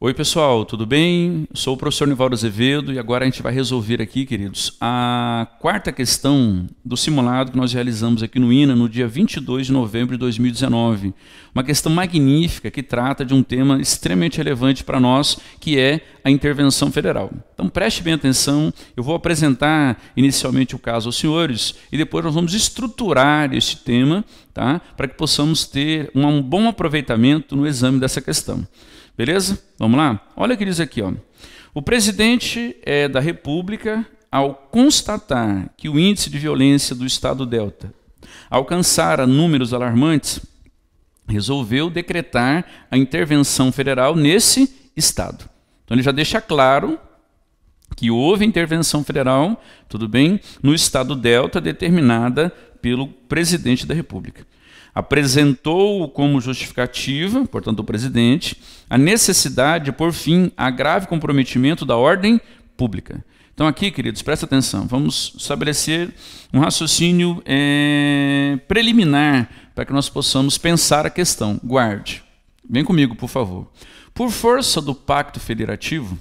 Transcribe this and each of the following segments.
Oi pessoal, tudo bem? Sou o professor Nivaldo Azevedo e agora a gente vai resolver aqui, queridos, a quarta questão do simulado que nós realizamos aqui no INA no dia 22 de novembro de 2019. Uma questão magnífica que trata de um tema extremamente relevante para nós, que é a intervenção federal. Então preste bem atenção, eu vou apresentar inicialmente o caso aos senhores e depois nós vamos estruturar este tema, tá? Para que possamos ter um bom aproveitamento no exame dessa questão. Beleza? Vamos lá? Olha o que diz aqui, ó. O presidente da República, ao constatar que o índice de violência do estado Delta alcançara números alarmantes, resolveu decretar a intervenção federal nesse estado. Então ele já deixa claro que houve intervenção federal, tudo bem, no estado Delta determinada pelo presidente da República. Apresentou como justificativa, portanto, o presidente, a necessidade de pôr fim a grave comprometimento da ordem pública. Então aqui, queridos, presta atenção, vamos estabelecer um raciocínio preliminar para que nós possamos pensar a questão. Guarde, vem comigo, por favor. Por força do Pacto Federativo,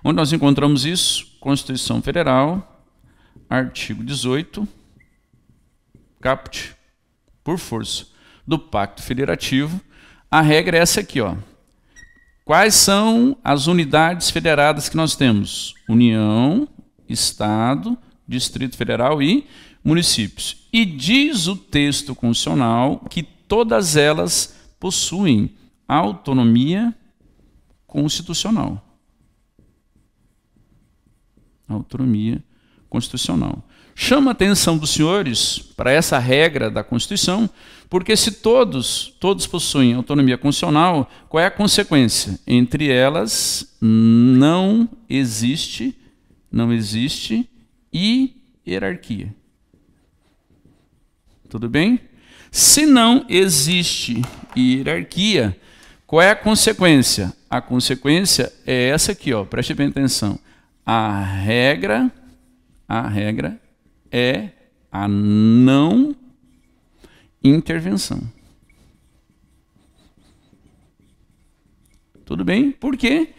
onde nós encontramos isso? Constituição Federal, artigo 18, caput, por força do Pacto Federativo, a regra é essa aqui, ó. Quais são as unidades federadas que nós temos? União, Estado, Distrito Federal e municípios. E diz o texto constitucional que todas elas possuem autonomia constitucional. Autonomia constitucional. Chama a atenção dos senhores para essa regra da Constituição, porque se todos possuem autonomia constitucional, qual é a consequência? Entre elas não existe hierarquia. Tudo bem? Se não existe hierarquia, qual é a consequência? A consequência é essa aqui, ó, preste bem atenção. A regra é a não intervenção. Tudo bem? Por quê?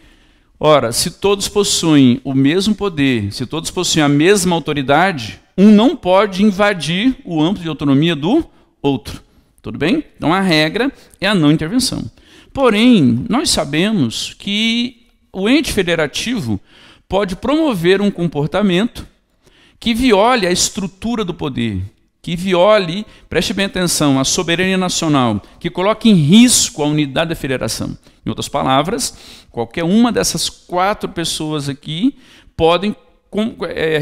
Ora, se todos possuem o mesmo poder, se todos possuem a mesma autoridade, um não pode invadir o âmbito de autonomia do outro. Tudo bem? Então a regra é a não intervenção. Porém, nós sabemos que o ente federativo pode promover um comportamento que viole a estrutura do poder, que viole, preste bem atenção, a soberania nacional, que coloque em risco a unidade da federação. Em outras palavras, qualquer uma dessas 4 pessoas aqui podem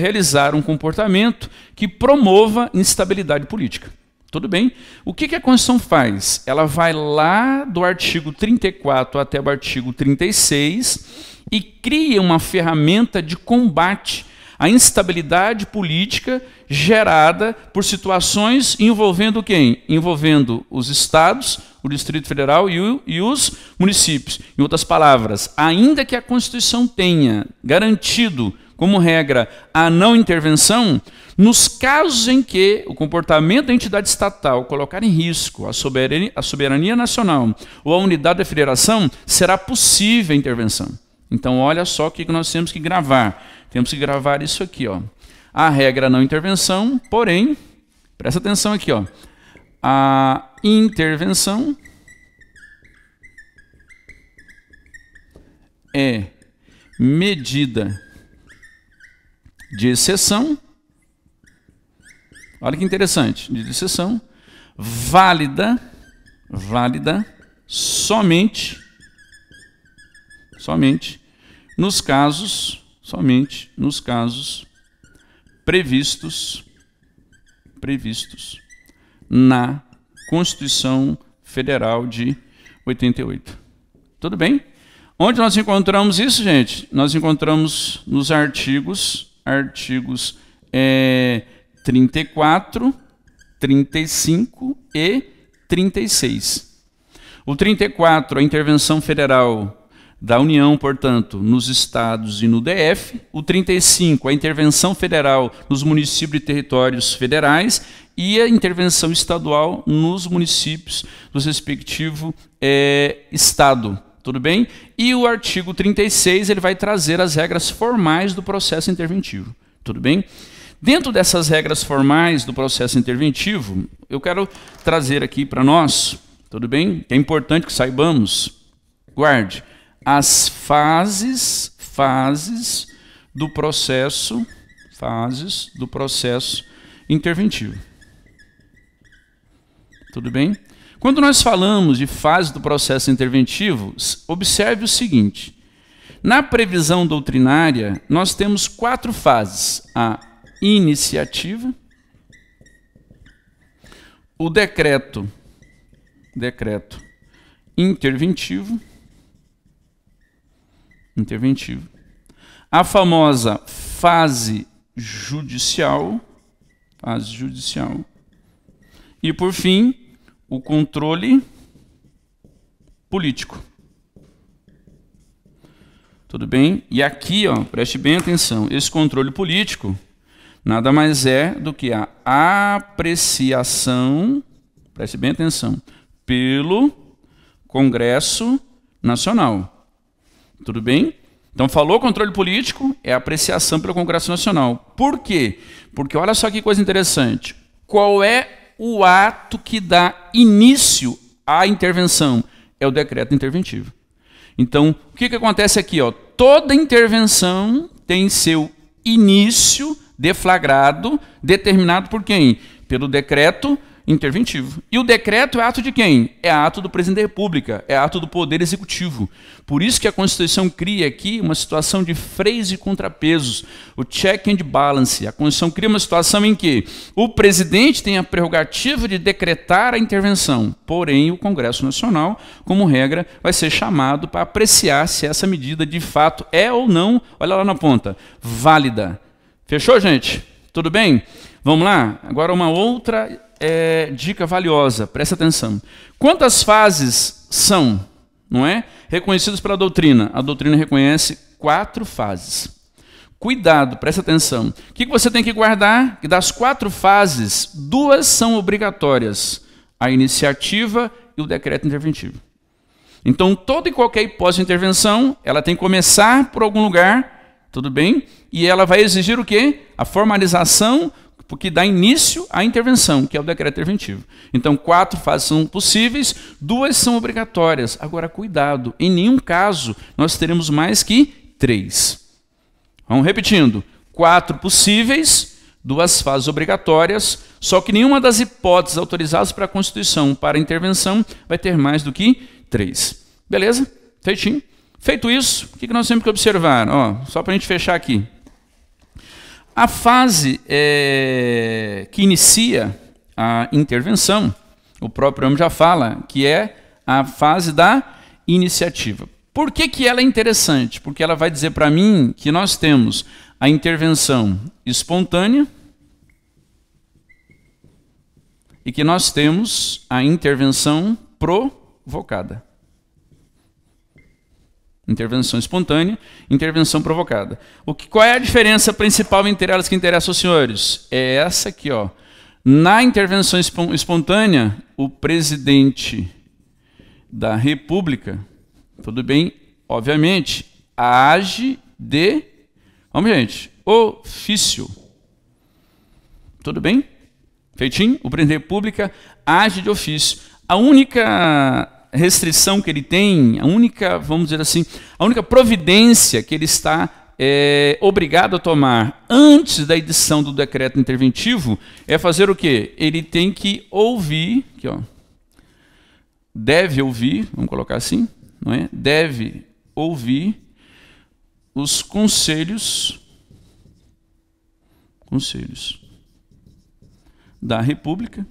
realizar um comportamento que promova instabilidade política. Tudo bem? O que a Constituição faz? Ela vai lá do artigo 34 até o artigo 36 e cria uma ferramenta de combate à instabilidade política gerada por situações envolvendo quem? Envolvendo os estados, o Distrito Federal e os municípios. Em outras palavras, ainda que a Constituição tenha garantido como regra a não intervenção, nos casos em que o comportamento da entidade estatal colocar em risco a soberania nacional ou a unidade da federação, será possível a intervenção. Então, olha só o que nós temos que gravar. Temos que gravar isso aqui, ó. A regra não intervenção, porém, presta atenção aqui, ó. A intervenção é medida de exceção. Olha que interessante, de exceção, válida somente nos casos previstos na Constituição Federal de 88. Tudo bem? Onde nós encontramos isso, gente? Nós encontramos nos artigos 34, 35 e 36. O 34, a intervenção federal da União, portanto, nos estados e no DF. O 35, a intervenção federal nos municípios e territórios federais. E a intervenção estadual nos municípios do respectivo estado. Tudo bem? E o artigo 36, ele vai trazer as regras formais do processo interventivo. Tudo bem? Dentro dessas regras formais do processo interventivo, eu quero trazer aqui para nós, tudo bem? É importante que saibamos, guarde, as fases do processo interventivo. Tudo bem? Quando nós falamos de fase do processo interventivo, observe o seguinte. Na previsão doutrinária, nós temos 4 fases. A iniciativa, o decreto interventivo, a famosa fase judicial, e, por fim, o controle político. Tudo bem? E aqui, ó, preste bem atenção, esse controle político nada mais é do que a apreciação, preste bem atenção, pelo Congresso Nacional. Tudo bem? Então, falou controle político, é apreciação pelo Congresso Nacional. Por quê? Porque olha só que coisa interessante. Qual é o ato que dá início à intervenção? É o decreto interventivo. Então, o que acontece aqui? Ó? Toda intervenção tem seu início deflagrado, determinado por quem? Pelo decreto interventivo. E o decreto é ato de quem? É ato do presidente da República, é ato do Poder Executivo. Por isso que a Constituição cria aqui uma situação de freios e contrapesos, o check and balance. A Constituição cria uma situação em que o presidente tem a prerrogativa de decretar a intervenção, porém o Congresso Nacional, como regra, vai ser chamado para apreciar se essa medida de fato é ou não, olha lá na ponta, válida. Fechou, gente? Tudo bem? Vamos lá? Agora uma outra dica valiosa, presta atenção. Quantas fases são, não é, reconhecidas pela doutrina? A doutrina reconhece 4 fases. Cuidado, presta atenção. O que você tem que guardar? Que das 4 fases, 2 são obrigatórias. A iniciativa e o decreto interventivo. Então, toda e qualquer hipótese de intervenção, ela tem que começar por algum lugar, tudo bem? E ela vai exigir o quê? A formalização, porque dá início à intervenção, que é o decreto interventivo. Então, 4 fases são possíveis, 2 são obrigatórias. Agora, cuidado, em nenhum caso nós teremos mais que 3. Vamos repetindo, 4 possíveis, 2 fases obrigatórias, só que nenhuma das hipóteses autorizadas para a Constituição para a intervenção vai ter mais do que 3. Beleza? Feitinho. Feito isso, o que nós temos que observar? Ó, só para a gente fechar aqui. A fase que inicia a intervenção, o próprio nome já fala, que é a fase da iniciativa. Por que ela é interessante? Porque ela vai dizer para mim que nós temos a intervenção espontânea e que nós temos a intervenção provocada. Intervenção espontânea, intervenção provocada. Qual é a diferença principal entre elas que interessa aos senhores? É essa aqui, ó. Na intervenção espontânea, o presidente da República, tudo bem, obviamente, age de, vamos gente, ofício. Tudo bem? Feitinho? O presidente da República age de ofício. A única restrição que ele tem, a única, vamos dizer assim, a única providência que ele está obrigado a tomar antes da edição do decreto interventivo é fazer o quê? Ele tem que ouvir, aqui, ó, deve ouvir, vamos colocar assim, não é? Deve ouvir os conselhos da República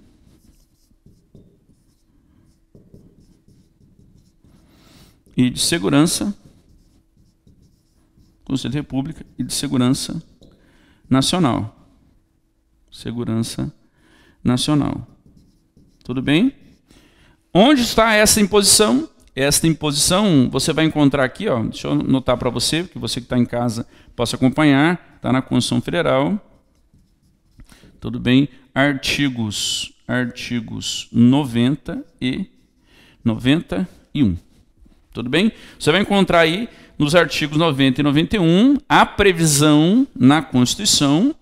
e de Segurança, Conselho da República e de Segurança Nacional. Segurança Nacional. Tudo bem? Onde está essa imposição? esta imposição você vai encontrar aqui, ó, deixa eu anotar para você, que você que está em casa possa acompanhar, está na Constituição Federal. Tudo bem? Artigos 90 e 91. Tudo bem? Você vai encontrar aí, nos artigos 90 e 91, a previsão na Constituição,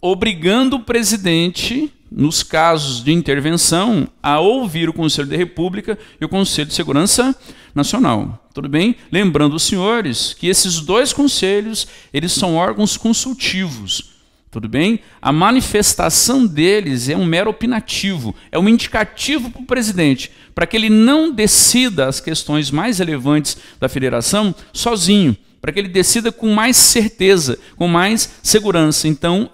obrigando o presidente, nos casos de intervenção, a ouvir o Conselho da República e o Conselho de Segurança Nacional. Tudo bem? Lembrando os senhores que esses dois conselhos, eles são órgãos consultivos. Tudo bem? A manifestação deles é um mero opinativo, é um indicativo para o presidente, para que ele não decida as questões mais relevantes da federação sozinho, para que ele decida com mais certeza, com mais segurança. Então,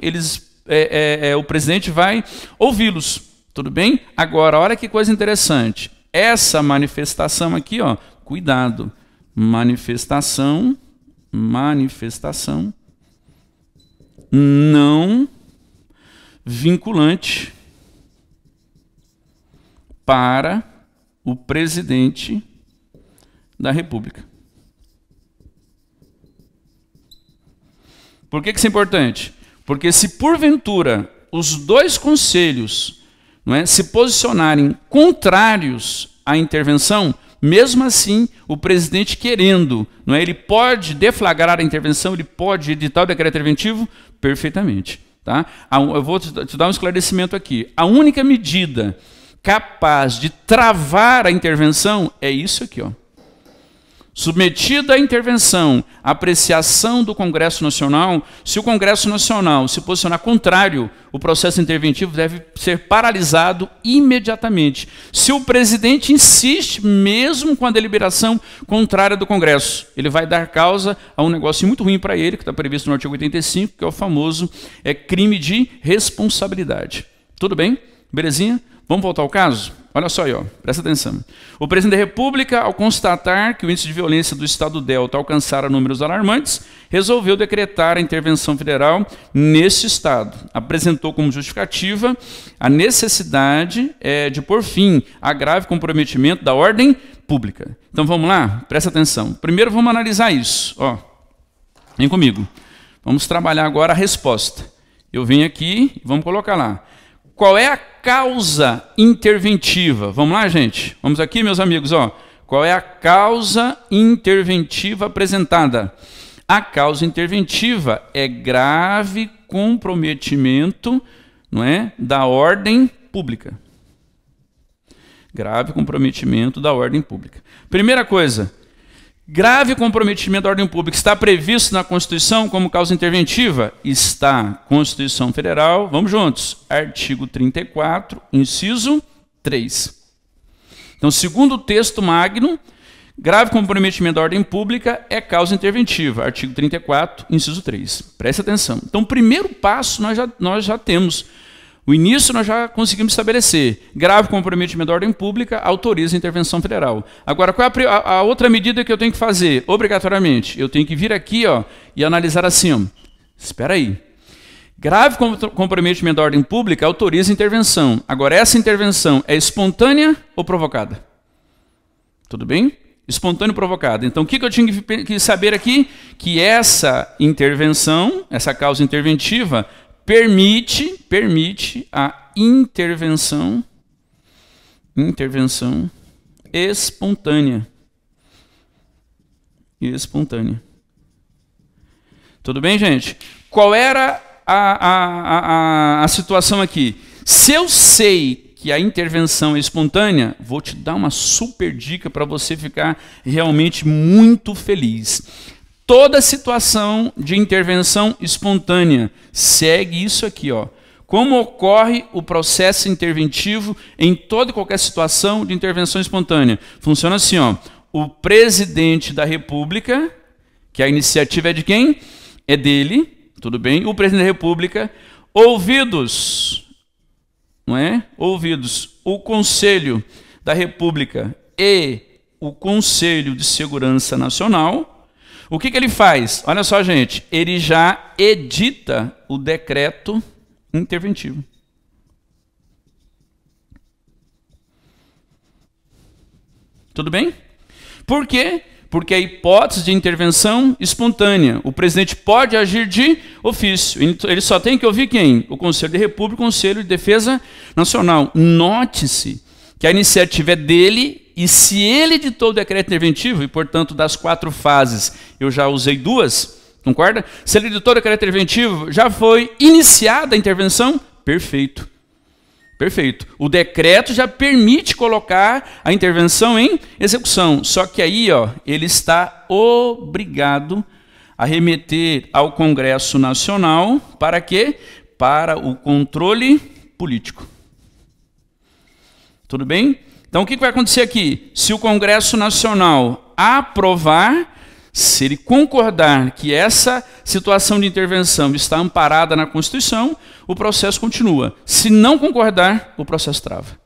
o presidente vai ouvi-los. Tudo bem? Agora, olha que coisa interessante. Essa manifestação aqui, ó, cuidado. Manifestação não vinculante para o presidente da República. Por que isso é importante? Porque se porventura os dois conselhos, não é, se posicionarem contrários à intervenção, mesmo assim, o presidente querendo, não é, ele pode deflagrar a intervenção, ele pode editar o decreto interventivo perfeitamente. Tá? Eu vou te dar um esclarecimento aqui. A única medida capaz de travar a intervenção é isso aqui, ó. Submetida à intervenção, à apreciação do Congresso Nacional, se o Congresso Nacional se posicionar contrário, o processo interventivo deve ser paralisado imediatamente. Se o presidente insiste, mesmo com a deliberação contrária do Congresso, ele vai dar causa a um negócio muito ruim para ele, que está previsto no artigo 85, que é o famoso crime de responsabilidade. Tudo bem? Belezinha? Vamos voltar ao caso? Olha só aí, ó, presta atenção. O presidente da República, ao constatar que o índice de violência do estado Delta alcançara números alarmantes, resolveu decretar a intervenção federal nesse estado. Apresentou como justificativa a necessidade de pôr fim a grave comprometimento da ordem pública. Então vamos lá? Presta atenção. Primeiro vamos analisar isso. Ó, vem comigo. Vamos trabalhar agora a resposta. Eu venho aqui e vamos colocar lá. Qual é a causa interventiva? Vamos lá, gente? Vamos aqui, meus amigos. Ó. Qual é a causa interventiva apresentada? A causa interventiva é grave comprometimento, não é, da ordem pública. Grave comprometimento da ordem pública. Primeira coisa, grave comprometimento da ordem pública está previsto na Constituição como causa interventiva? Está. Constituição Federal, vamos juntos. Artigo 34, inciso 3. Então, segundo o texto magno, grave comprometimento da ordem pública é causa interventiva. Artigo 34, inciso 3. Preste atenção. Então, o primeiro passo nós já temos. O início nós já conseguimos estabelecer. Grave comprometimento da ordem pública autoriza a intervenção federal. Agora, qual é a outra medida que eu tenho que fazer? Obrigatoriamente, eu tenho que vir aqui, ó, e analisar assim. Ó. Espera aí. Grave comprometimento da ordem pública autoriza a intervenção. Agora, essa intervenção é espontânea ou provocada? Tudo bem? Espontânea ou provocada. Então, o que eu tinha que saber aqui? Que essa intervenção, essa causa interventiva, permite a intervenção espontânea. Tudo bem, gente? Qual era a situação aqui? Se eu sei que a intervenção é espontânea, vou te dar uma super dica para você ficar realmente muito feliz. Toda situação de intervenção espontânea segue isso aqui, ó. Como ocorre o processo interventivo em toda e qualquer situação de intervenção espontânea? Funciona assim, ó. O presidente da República, que a iniciativa é de quem? É dele, tudo bem? O presidente da República, ouvidos, não é? Ouvidos o Conselho da República e o Conselho de Segurança Nacional. O que ele faz? Olha só, gente, ele já edita o decreto interventivo. Tudo bem? Por quê? Porque a hipótese de intervenção espontânea. O presidente pode agir de ofício. Ele só tem que ouvir quem? O Conselho da República, o Conselho de Defesa Nacional. Note-se que a iniciativa é dele e se ele editou o decreto interventivo, e portanto das 4 fases eu já usei 2, concorda? Se ele editou o decreto interventivo, já foi iniciada a intervenção? Perfeito. Perfeito. O decreto já permite colocar a intervenção em execução. Só que aí, ele está obrigado a remeter ao Congresso Nacional para quê? Para o controle político. Tudo bem? Então, o que vai acontecer aqui? Se o Congresso Nacional aprovar, se ele concordar que essa situação de intervenção está amparada na Constituição, o processo continua. Se não concordar, o processo trava.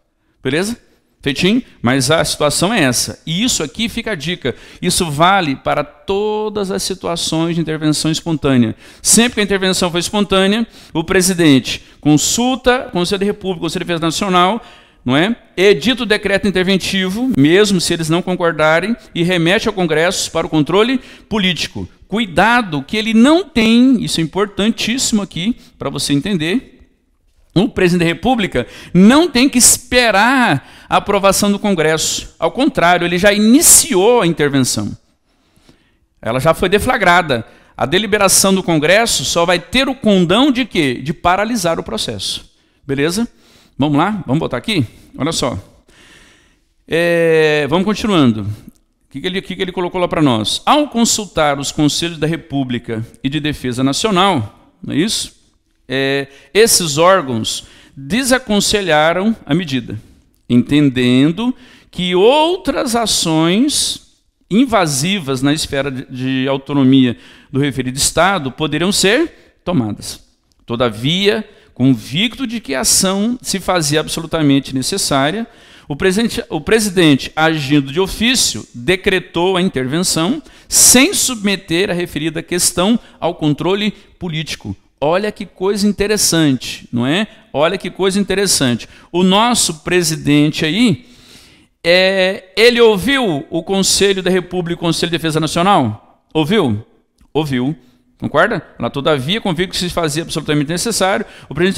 Beleza? Feitinho? Mas a situação é essa. E isso aqui fica a dica. Isso vale para todas as situações de intervenção espontânea. Sempre que a intervenção for espontânea, o presidente consulta o Conselho da República, o Conselho de Defesa Nacional, não é? Edita o decreto interventivo, mesmo se eles não concordarem, e remete ao Congresso para o controle político. Cuidado que ele não tem, isso é importantíssimo aqui para você entender, o presidente da República não tem que esperar a aprovação do Congresso. Ao contrário, ele já iniciou a intervenção. Ela já foi deflagrada. A deliberação do Congresso só vai ter o condão de quê? De paralisar o processo. Beleza? Vamos lá? Vamos botar aqui? Olha só. Vamos continuando. O que ele colocou lá para nós? Ao consultar os Conselhos da República e de Defesa Nacional, não é isso? Esses órgãos desaconselharam a medida, entendendo que outras ações invasivas na esfera de autonomia do referido Estado poderiam ser tomadas. Todavia, convicto de que a ação se fazia absolutamente necessária, o presidente, agindo de ofício, decretou a intervenção sem submeter a referida questão ao controle político. Olha que coisa interessante, não é? Olha que coisa interessante. O nosso presidente aí, ele ouviu o Conselho da República e o Conselho de Defesa Nacional? Ouviu? Ouviu. Concorda? Lá, todavia, convicto que se fazia absolutamente necessário,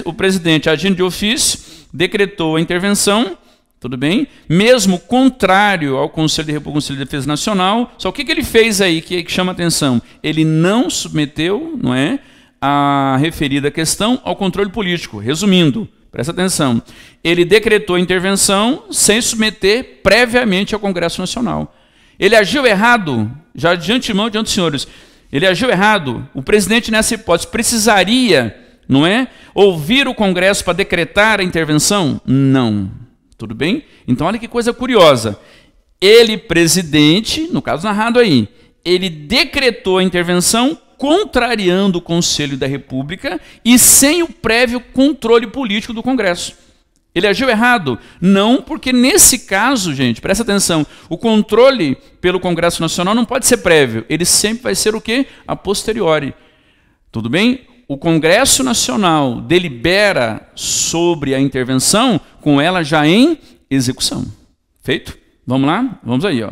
o presidente, agindo de ofício, decretou a intervenção, tudo bem? Mesmo contrário ao Conselho da República e ao Conselho de Defesa Nacional. Só o que ele fez aí que chama atenção? Ele não submeteu, não é, a referida questão ao controle político. Resumindo, presta atenção, ele decretou a intervenção sem submeter previamente ao Congresso Nacional. Ele agiu errado, já de antemão, diante dos senhores. Ele agiu errado. O presidente, nessa hipótese, precisaria, não é, ouvir o Congresso para decretar a intervenção? Não. Tudo bem? Então, olha que coisa curiosa. Ele, presidente, no caso narrado aí, ele decretou a intervenção contrariando o Conselho da República e sem o prévio controle político do Congresso. Ele agiu errado? Não, porque nesse caso, gente, presta atenção, o controle pelo Congresso Nacional não pode ser prévio, ele sempre vai ser o quê? A posteriori. Tudo bem? O Congresso Nacional delibera sobre a intervenção com ela já em execução. Feito? Vamos lá? Vamos aí, ó.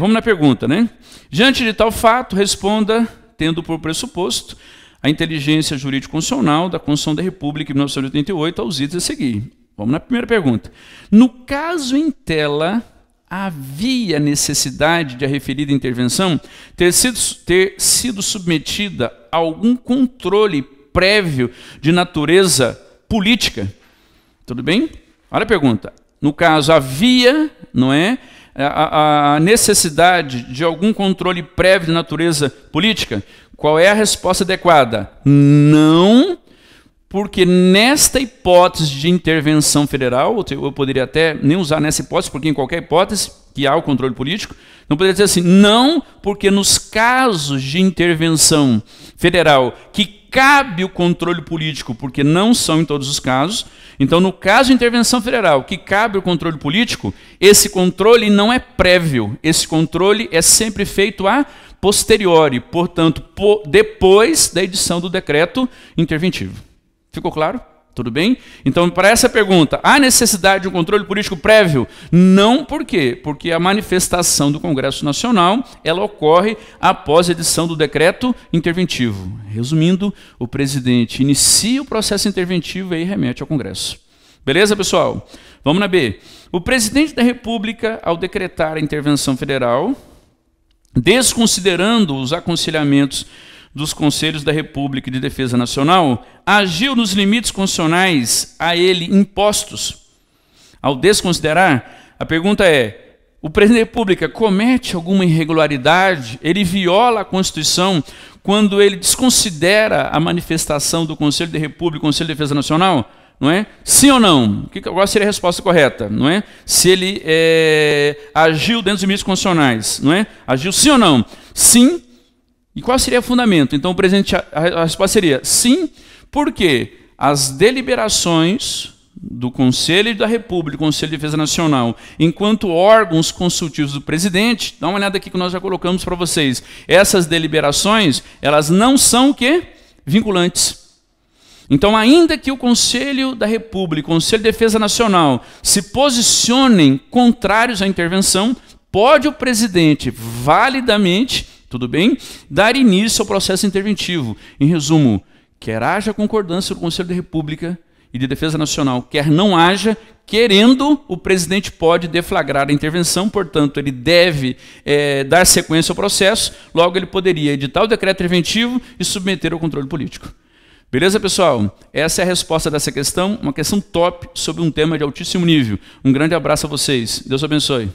Vamos na pergunta, né? Diante de tal fato, responda, tendo por pressuposto a inteligência jurídico-constitucional da Constituição da República de 1988 aos itens a seguir. Vamos na primeira pergunta. No caso em tela, havia necessidade de a referida intervenção ter sido submetida a algum controle prévio de natureza política? Tudo bem? Olha a pergunta. No caso, havia, não é, a necessidade de algum controle prévio de natureza política? Qual é a resposta adequada? Não, porque nesta hipótese de intervenção federal, eu poderia até nem usar nessa hipótese, porque em qualquer hipótese que há o controle político, não poderia dizer assim, não, porque nos casos de intervenção federal que cabe o controle político, porque não são em todos os casos, então no caso de intervenção federal que cabe o controle político, esse controle não é prévio, esse controle é sempre feito a posteriori, portanto, depois da edição do decreto interventivo. Ficou claro? Tudo bem? Então, para essa pergunta, há necessidade de um controle político prévio? Não, por quê? Porque a manifestação do Congresso Nacional, ela ocorre após a edição do decreto interventivo. Resumindo, o presidente inicia o processo interventivo e aí remete ao Congresso. Beleza, pessoal? Vamos na B. O presidente da República, ao decretar a intervenção federal, desconsiderando os aconselhamentos dos Conselhos da República e de Defesa Nacional, agiu nos limites constitucionais a ele impostos. Ao desconsiderar, a pergunta é, o presidente da República comete alguma irregularidade? Ele viola a Constituição quando ele desconsidera a manifestação do Conselho da República e do Conselho de Defesa Nacional? Não é? Sim ou não? Qual seria a resposta correta? Não é? Se ele agiu dentro dos limites constitucionais, não é? Agiu sim ou não? Sim. E qual seria o fundamento? Então, a resposta seria sim, porque as deliberações do Conselho da República e do Conselho de Defesa Nacional, enquanto órgãos consultivos do presidente, dá uma olhada aqui que nós já colocamos para vocês, essas deliberações, elas não são o quê? Vinculantes. Então, ainda que o Conselho da República, o Conselho de Defesa Nacional, se posicionem contrários à intervenção, pode o presidente validamente, tudo bem, dar início ao processo interventivo. Em resumo, quer haja concordância do Conselho da República e de Defesa Nacional, quer não haja, querendo, o presidente pode deflagrar a intervenção, portanto, ele deve dar sequência ao processo, logo ele poderia editar o decreto interventivo e submeter ao controle político. Beleza, pessoal? Essa é a resposta dessa questão, uma questão top sobre um tema de altíssimo nível. Um grande abraço a vocês. Deus abençoe.